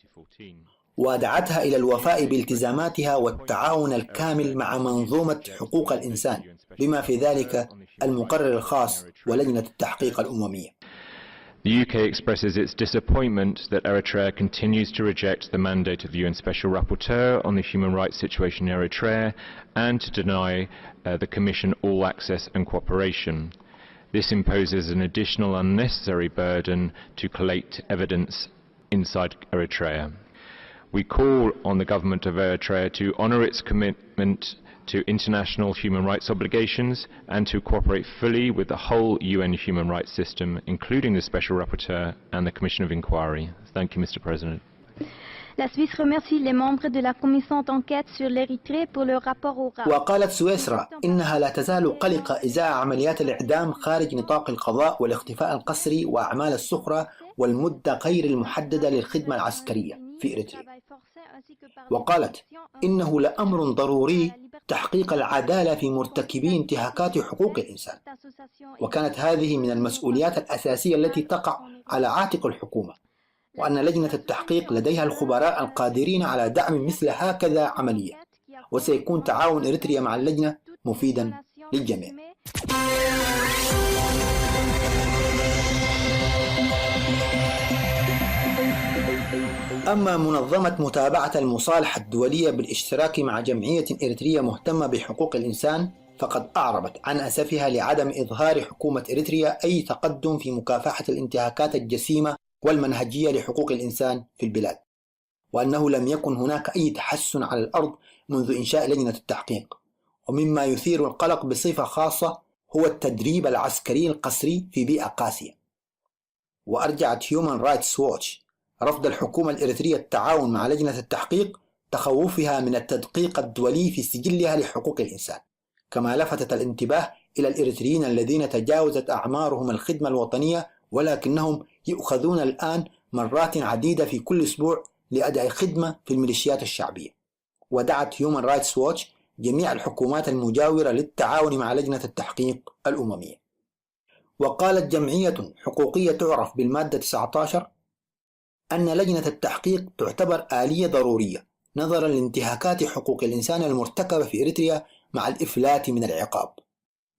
ودعتها إلى الوفاء بالتزاماتها والتعاون الكامل مع منظومة حقوق الإنسان، بما في ذلك المقرر الخاص ولجنة التحقيق الأممية. The UK expresses its disappointment that Eritrea continues to reject the mandate of the UN Special Rapporteur on the human rights situation in Eritrea and to deny the Commission all access and cooperation. This imposes an additional unnecessary burden to collate evidence inside Eritrea. We call on the government of Eritrea to honour its commitment to international human rights obligations and to cooperate fully with the whole UN human rights system, including the Special Rapporteur and the Commission of Inquiry. Thank you, Mr. President. La Suisse remercie les membres de la commission d'enquête sur l'Érythrée pour leur rapport au وقالت سويسرا إنها لا تزال قلقة إزاء عمليات الإعدام خارج نطاق القضاء والاختفاء القسري وأعمال السخرة والمدة غير المحددة للخدمة العسكرية في إريتريا. وقالت إنه لأمر ضروري تحقيق العدالة في مرتكبي انتهاكات حقوق الإنسان، وكانت هذه من المسؤوليات الأساسية التي تقع على عاتق الحكومة، وأن لجنة التحقيق لديها الخبراء القادرين على دعم مثل هكذا عملية، وسيكون تعاون إريتريا مع اللجنة مفيدا للجميع. أما منظمة متابعة المصالحة الدولية بالاشتراك مع جمعية إريترية مهتمة بحقوق الإنسان، فقد أعربت عن أسفها لعدم إظهار حكومة إريتريا أي تقدم في مكافحة الانتهاكات الجسيمة والمنهجية لحقوق الإنسان في البلاد، وأنه لم يكن هناك أي تحسن على الأرض منذ إنشاء لجنة التحقيق. ومما يثير القلق بصفة خاصة هو التدريب العسكري القسري في بيئة قاسية. وأرجعت Human Rights Watch رفض الحكومة الإريترية التعاون مع لجنة التحقيق تخوفها من التدقيق الدولي في سجلها لحقوق الإنسان، كما لفتت الانتباه إلى الإريتريين الذين تجاوزت أعمارهم الخدمة الوطنية ولكنهم يؤخذون الآن مرات عديدة في كل أسبوع لأداء خدمة في الميليشيات الشعبية. ودعت Human Rights Watch جميع الحكومات المجاورة للتعاون مع لجنة التحقيق الأممية. وقالت جمعية حقوقية تعرف بالمادة 19 أن لجنة التحقيق تعتبر آلية ضرورية نظرا لانتهاكات حقوق الإنسان المرتكبة في إريتريا مع الإفلات من العقاب،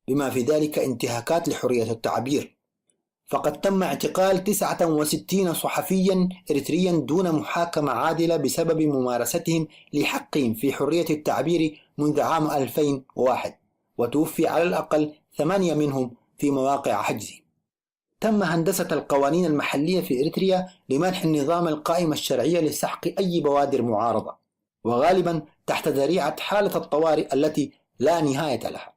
بما في ذلك انتهاكات لحرية التعبير. فقد تم اعتقال 69 صحفيا إريتريا دون محاكمة عادلة بسبب ممارستهم لحقهم في حرية التعبير منذ عام 2001، وتوفي على الأقل 8 منهم في مواقع حجزهم. تم هندسة القوانين المحلية في إريتريا لمنح النظام القائمة الشرعية لسحق أي بوادر معارضة، وغالبا تحت ذريعة حالة الطوارئ التي لا نهاية لها.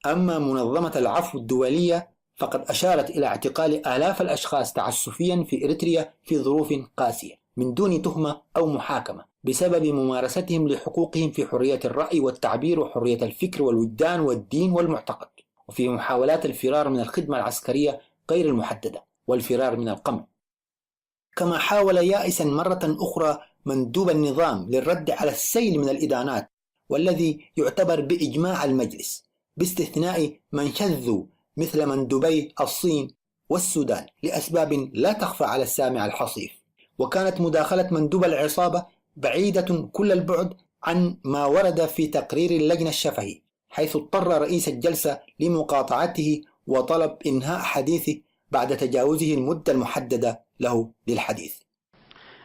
أما منظمة العفو الدولية فقد أشارت إلى اعتقال آلاف الأشخاص تعسفيا في إريتريا في ظروف قاسية من دون تهمة أو محاكمة بسبب ممارستهم لحقوقهم في حرية الرأي والتعبير وحرية الفكر والوجدان والدين والمعتقد، وفي محاولات الفرار من الخدمة العسكرية غير المحددة والفرار من القمع. كما حاول يائسا مرة أخرى مندوب النظام للرد على السيل من الإدانات، والذي يعتبر بإجماع المجلس باستثناء من شذوا مثل مندوبي الصين والسودان لأسباب لا تخفى على السامع الحصيف. وكانت مداخلة مندوب العصابة بعيدة كل البعد عن ما ورد في تقرير اللجنة الشفهي، حيث اضطر رئيس الجلسة لمقاطعته وطلب إنهاء حديثه بعد تجاوزه المدة المحددة له للحديث.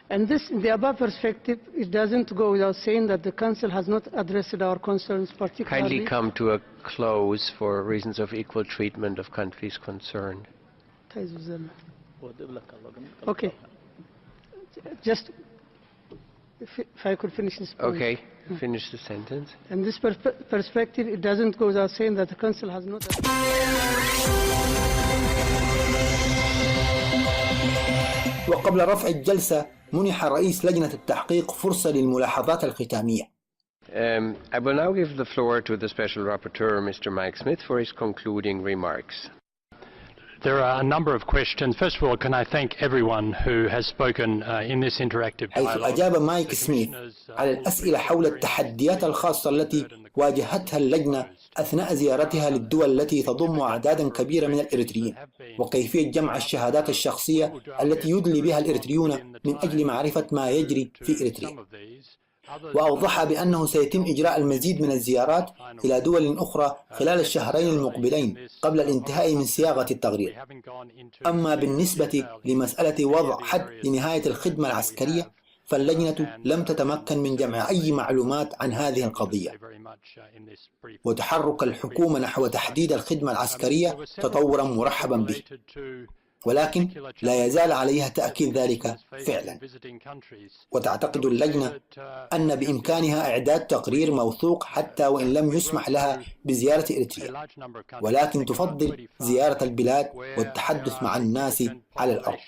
And this, in the above perspective, it doesn't go without saying that the Council has not addressed our concerns particularly. Kindly come to a close for reasons of equal treatment of countries concerned. Okay. Just, if I could finish this point. Okay, finish the sentence. In this perspective, it doesn't go without saying that the Council has not. وقبل رفع الجلسة منح رئيس لجنة التحقيق فرصة للملاحظات الختامية. I will now give the floor to the Special Rapporteur, Mr. Mike Smith, for his concluding remarks. There are a number of questions. First of all, can I thank everyone who has spoken in this interactive dialogue. حيث أجاب مايك سميث على الأسئلة حول التحديات الخاصة التي واجهتها اللجنة أثناء زيارتها للدول التي تضم أعدادا كبيرة من الإريتريين، وكيفية جمع الشهادات الشخصية التي يدلي بها الإريتريون من أجل معرفة ما يجري في إريتريا. وأوضح بأنه سيتم إجراء المزيد من الزيارات إلى دول أخرى خلال الشهرين المقبلين قبل الانتهاء من صياغة التقرير. أما بالنسبة لمسألة وضع حد لنهاية الخدمة العسكرية فاللجنة لم تتمكن من جمع أي معلومات عن هذه القضية، وتحرك الحكومة نحو تحديد الخدمة العسكرية تطورا مرحبا به. ولكن لا يزال عليها تأكيد ذلك فعلا. وتعتقد اللجنة أن بإمكانها إعداد تقرير موثوق حتى وإن لم يسمح لها بزيارة إريتريا، ولكن تفضل زيارة البلاد والتحدث مع الناس على الأرض.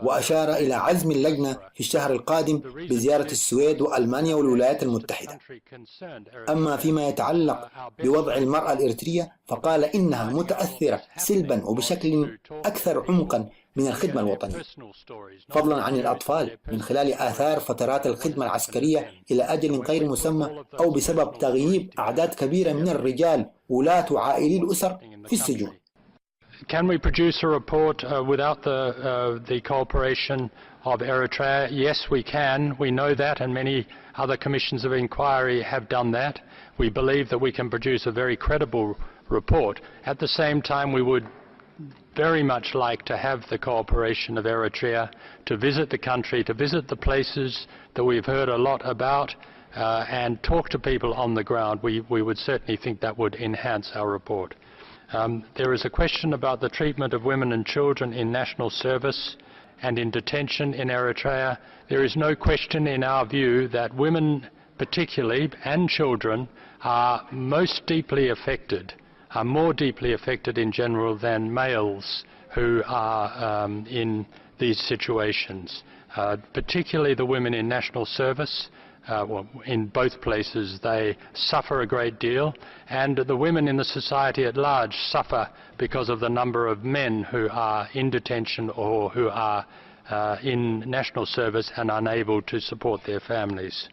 وأشار إلى عزم اللجنة في الشهر القادم بزيارة السويد وألمانيا والولايات المتحدة. أما فيما يتعلق بوضع المرأة الإريترية فقال إنها متأثرة سلبا وبشكل أكثر عمقا من الخدمة الوطنية، فضلا عن الأطفال من خلال آثار فترات الخدمة العسكرية إلى أجل غير مسمى أو بسبب تغييب أعداد كبيرة من الرجال ولاة وعائلي الأسر في السجون. Can we produce a report without the cooperation of Eritrea? Yes, we can. We know that, and many other commissions of inquiry have done that. We believe that we can produce a very credible report. At the same time, we would very much like to have the cooperation of Eritrea to visit the country, to visit the places that we've heard a lot about, and talk to people on the ground. We would certainly think that would enhance our report. There is a question about the treatment of women and children in national service and in detention in Eritrea. There is no question in our view that women particularly and children are most deeply affected, are more deeply affected in general than males who are in these situations, particularly the women in national service. Well, in both places they suffer a great deal, and the women in the society at large suffer because of the number of men who are in detention or who are in national service and unable to support their families.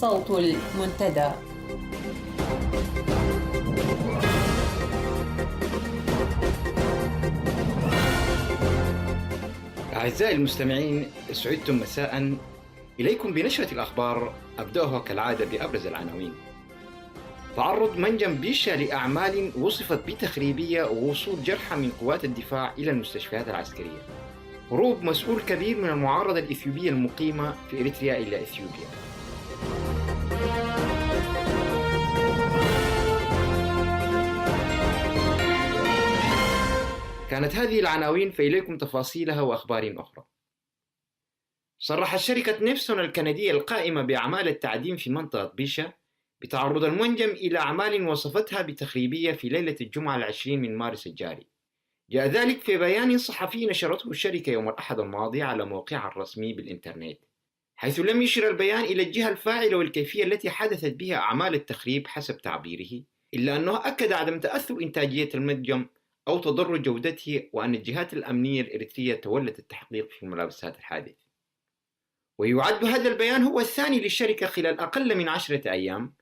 صوت المنتدى. أعزائي المستمعين، سعدتم مساء. إليكم بنشرة الأخبار أبدأها كالعادة بأبرز العناوين. تعرض منجم بيشا لأعمال وصفت بتخريبية ووصول جرحى من قوات الدفاع إلى المستشفيات العسكرية. هروب مسؤول كبير من المعارضة الإثيوبية المقيمة في إريتريا إلى إثيوبيا. كانت هذه العناوين، فإليكم تفاصيلها وأخبار أخرى. صرحت شركة نيفسون الكندية القائمة بأعمال التعدين في منطقة بيشا بتعرض المنجم إلى أعمال وصفتها بتخريبية في ليلة الجمعة 20 من مارس الجاري. جاء ذلك في بيان صحفي نشرته الشركة يوم الأحد الماضي على موقعها الرسمي بالإنترنت، حيث لم يشر البيان إلى الجهة الفاعلة والكيفية التي حدثت بها أعمال التخريب حسب تعبيره، إلا أنه أكد عدم تأثر إنتاجية المنجم أو تضرر جودته، وأن الجهات الأمنية الإريترية تولت التحقيق في ملابسات الحادث. ويعد هذا البيان هو الثاني للشركة خلال أقل من 10 أيام.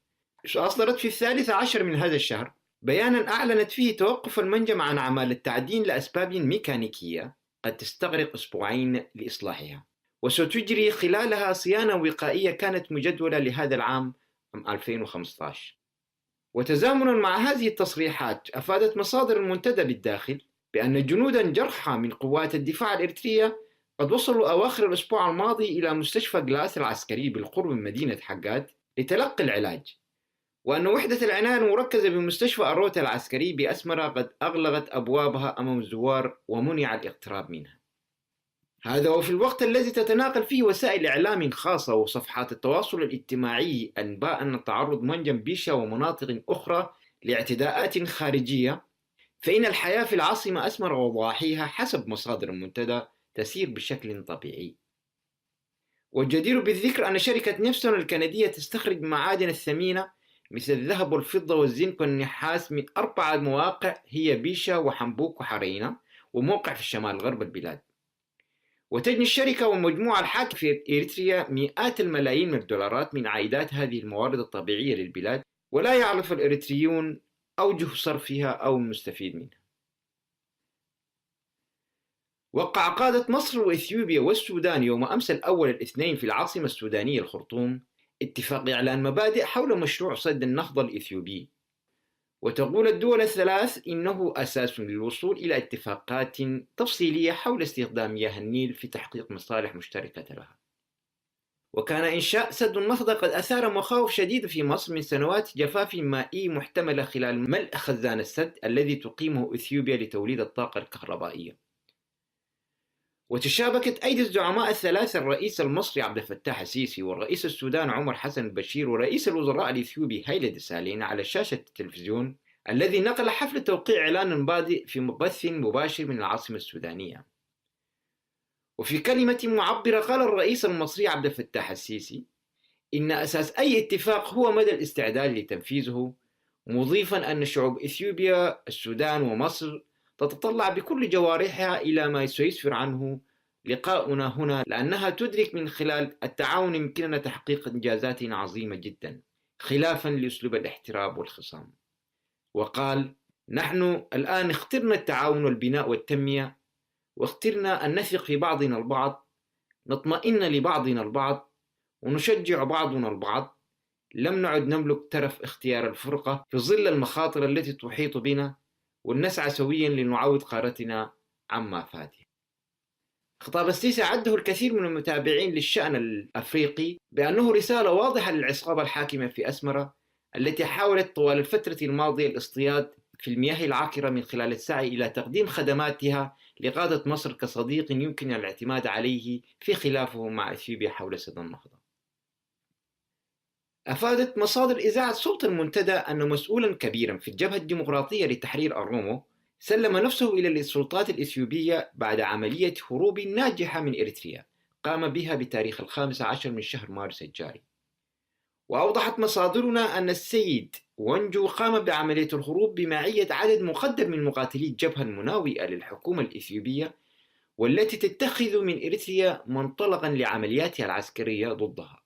أصدرت في 13 من هذا الشهر بيانا أعلنت فيه توقف المنجم عن أعمال التعدين لأسباب ميكانيكية قد تستغرق أسبوعين لإصلاحها. وستجري خلالها صيانة وقائية كانت مجدولة لهذا العام 2015. وتزامنا مع هذه التصريحات أفادت مصادر المنتدى بالداخل بأن جنودا جرحى من قوات الدفاع الإريترية قد وصلوا أواخر الأسبوع الماضي إلى مستشفى جلاس العسكري بالقرب من مدينة حقات لتلقي العلاج، وأن وحدة العناية المركزة بمستشفى الروتا العسكري بأسمرة قد أغلقت أبوابها أمام الزوار ومنع الاقتراب منها. هذا وفي الوقت الذي تتناقل فيه وسائل إعلام خاصة وصفحات التواصل الاجتماعي أنباء أن تعرض منجم بيشا ومناطق أخرى لاعتداءات خارجية، فإن الحياة في العاصمة أسمر وضواحيها حسب مصادر المنتدى تسير بشكل طبيعي. والجدير بالذكر أن شركة نيفسون الكندية تستخرج معادن الثمينة مثل الذهب والفضة والزنك والنحاس من 4 مواقع هي بيشا وحنبوك وحرينا وموقع في الشمال غرب البلاد. وتجني الشركة والمجموعة الحاكمة في إريتريا مئات الملايين من الدولارات من عائدات هذه الموارد الطبيعية للبلاد، ولا يعرف الإريتريون أوجه صرفها أو المستفيد منها. وقع قادة مصر وإثيوبيا والسودان يوم أمس الأول الاثنين في العاصمة السودانية الخرطوم اتفاق إعلان مبادئ حول مشروع سد النهضة الإثيوبي. وتقول الدول الثلاث إنه أساس للوصول إلى اتفاقات تفصيلية حول استخدام مياه النيل في تحقيق مصالح مشتركة لها. وكان إنشاء سد النهضة قد أثار مخاوف شديدة في مصر من سنوات جفاف مائي محتملة خلال ملء خزان السد الذي تقيمه إثيوبيا لتوليد الطاقة الكهربائية. وتشابكت أيدي الزعماء الثلاثة الرئيس المصري عبد الفتاح السيسي ورئيس السودان عمر حسن البشير ورئيس الوزراء الإثيوبي هيلة دسالين على شاشة التلفزيون الذي نقل حفل توقيع إعلان بادئ في بث مباشر من العاصمة السودانية. وفي كلمة معبرة قال الرئيس المصري عبد الفتاح السيسي إن أساس أي اتفاق هو مدى الاستعداد لتنفيذه، مضيفا أن شعوب إثيوبيا السودان ومصر تتطلع بكل جوارحها إلى ما سيسفر عنه لقاؤنا هنا، لأنها تدرك من خلال التعاون يمكننا تحقيق إنجازات عظيمة جدا خلافا لأسلوب الاحتراب والخصام. وقال: نحن الآن اخترنا التعاون والبناء والتنمية، واخترنا أن نثق في بعضنا البعض، نطمئن لبعضنا البعض، ونشجع بعضنا البعض. لم نعد نملك ترف اختيار الفرقة في ظل المخاطر التي تحيط بنا، ونسعى سويا لنعوض قارتنا عما فاتها. خطاب السيسي عده الكثير من المتابعين للشأن الأفريقي بأنه رسالة واضحة للعصابة الحاكمة في أسمرة التي حاولت طوال الفترة الماضية الاصطياد في المياه العاكرة من خلال السعي إلى تقديم خدماتها لقادة مصر كصديق يمكن الاعتماد عليه في خلافه مع إثيوبيا حول سد النهضة. أفادت مصادر إذاعة صوت المنتدى أن مسؤولا كبيرا في الجبهة الديمقراطية لتحرير الرومو سلم نفسه إلى السلطات الإثيوبية بعد عملية هروب ناجحة من إريتريا قام بها بتاريخ 15 من شهر مارس الجاري. وأوضحت مصادرنا أن السيد وانجو قام بعملية الهروب بمعية عدد مقدر من مقاتلي الجبهة المناوئة للحكومة الإثيوبية، والتي تتخذ من إريتريا منطلقا لعملياتها العسكرية ضدها.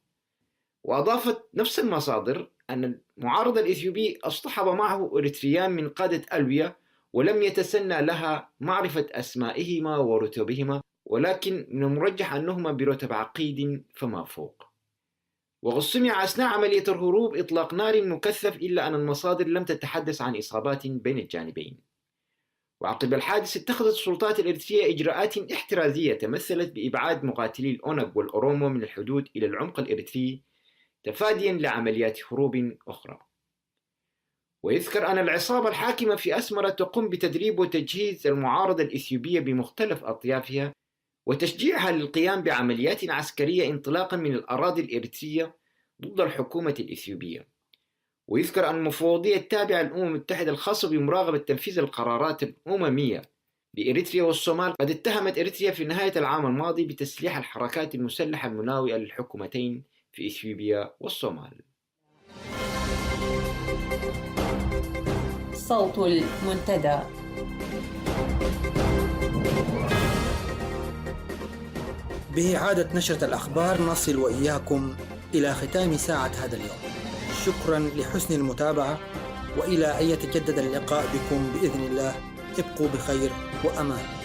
وأضافت نفس المصادر أن المعارض الإثيوبي اصطحب معه إريتريان من قادة ألوية ولم يتسنى لها معرفة أسمائهما ورتبهما، ولكن من المرجح أنهما برتب عقيد فما فوق. وقد سمع أثناء عملية الهروب إطلاق نار مكثف، إلا أن المصادر لم تتحدث عن إصابات بين الجانبين. وعقب الحادث اتخذت السلطات الإريترية إجراءات احترازية تمثلت بإبعاد مقاتلي الأونغ والأورومو من الحدود إلى العمق الإريتري تفاديا لعمليات هروب أخرى. ويذكر أن العصابة الحاكمة في أسمرة تقوم بتدريب وتجهيز المعارضة الإثيوبية بمختلف أطيافها وتشجيعها للقيام بعمليات عسكرية انطلاقا من الأراضي الإريترية ضد الحكومة الإثيوبية. ويذكر أن المفوضية التابعة للأمم المتحدة الخاصة بمراقبة تنفيذ القرارات الأممية لإريتريا والصومال قد اتهمت إريتريا في نهاية العام الماضي بتسليح الحركات المسلحة المناوئة للحكومتين في إثيوبيا والصومال. صوت المنتدى. بإعادة نشرة الأخبار نصل وإياكم إلى ختام ساعة هذا اليوم. شكرا لحسن المتابعة، وإلى أن يتجدد اللقاء بكم بإذن الله. ابقوا بخير وأمان.